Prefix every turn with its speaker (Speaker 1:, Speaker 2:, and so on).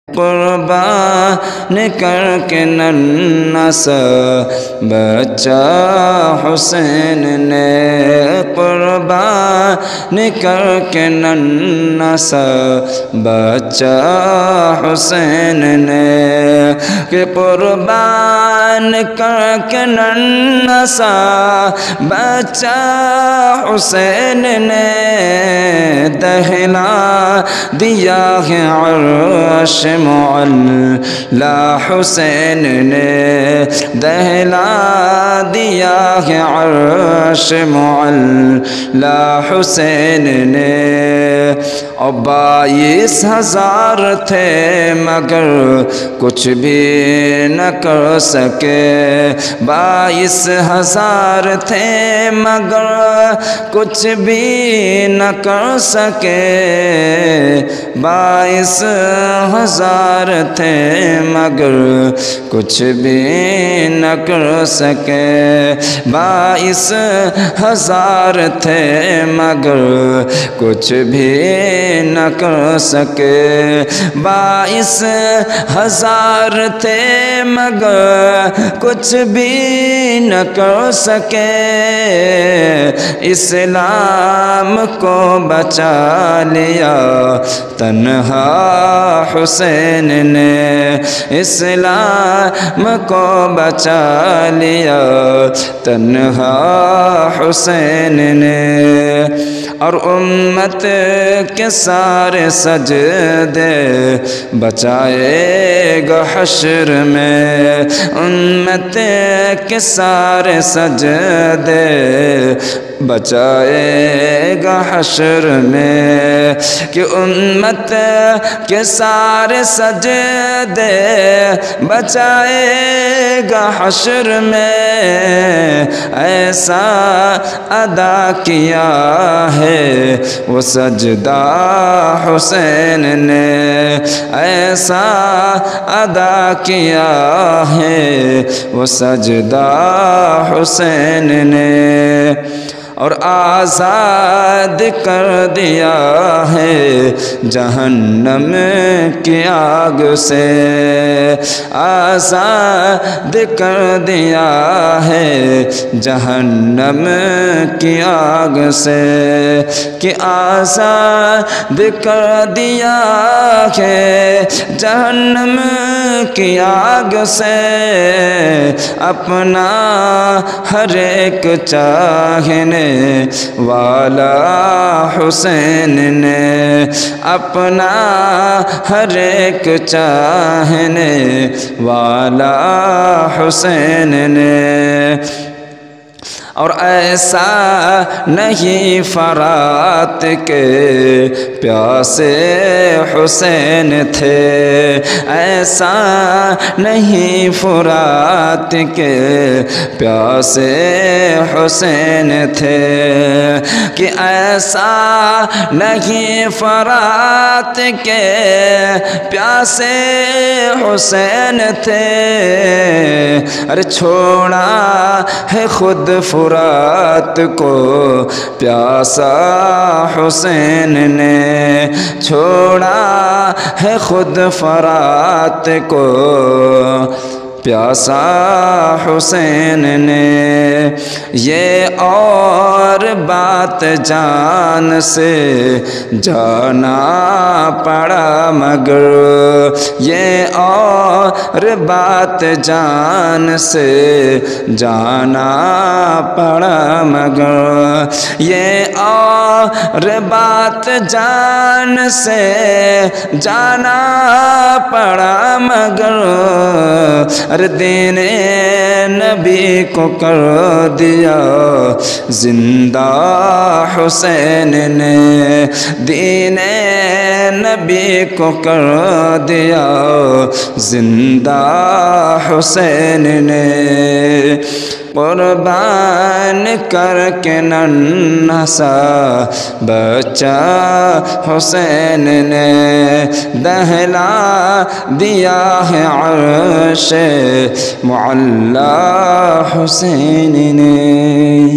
Speaker 1: قربان کر کے ننھا سا بچہ حسین نے، قربان کر کے ننھا سا بچہ حسین نے، کہ قربان کر کے ننھا سا بچہ حسین نے دہلا دیا ہے عرش معلا، حسین نے دہلا دیا ہے عرش معلا، حسین نے۔ اور 22,000 تھے مگر کچھ بھی نہ کر سکے، 22,000 تھے مگر کچھ بھی نہ کر سکے، 22,000 تھے مگر کچھ بھی نہ کر سکے، 22,000 تھے مگر کچھ بھی نہ کر سکے، 22,000 تھے مگر کچھ بھی نہ کر سکے، اسلام کو بچا لیا تنہا حسین نے، اسلام کو بچا لیا تنہا حسین نے۔ اور امت کے سارے سجدے بچائے گا حشر میں، امت کے سارے سجدے بچائے گا حشر میں، کہ امت کے سارے سجدے بچائے گا حشر میں، ایسا ادا کیا ہے وہ سجدہ حسین نے، ایسا ادا کیا ہے وہ سجدہ حسین نے، اور آزاد کر دیا ہے جہنم کی آگ سے، آزاد کر دیا ہے جہنم کی آگ سے، کہ آزاد کر دیا ہے جہنم کی آگ سے، اپنا ہر ایک چاہنے والا حسین نے، اپنا ہر ایک چاہنے والا حسین نے۔ اور ایسا نہیں فرات کے پیاسے حسین تھے، ایسا نہیں فرات کے پیاسے حسین تھے، کہ ایسا نہیں فرات کے پیاسے حسین تھے، ارے چھوڑا ہے خود فرات کو پیاسا حسین نے، چھوڑا ہے خود فرات کو پیاسا حسین نے۔ یہ اور بات جان سے جانا پڑا مگر، یہ اور بات جان سے جانا پڑا مگر، یہ اور بات جان سے جانا پڑا مگر، دین نبی کو کر دیا زندہ حسین نے، دین نبی کو کر دیا زندہ حسین نے، قربان کر کے ننھا سا بچہ حسین نے دہلا دیا ہے عرش معلا حسین نے۔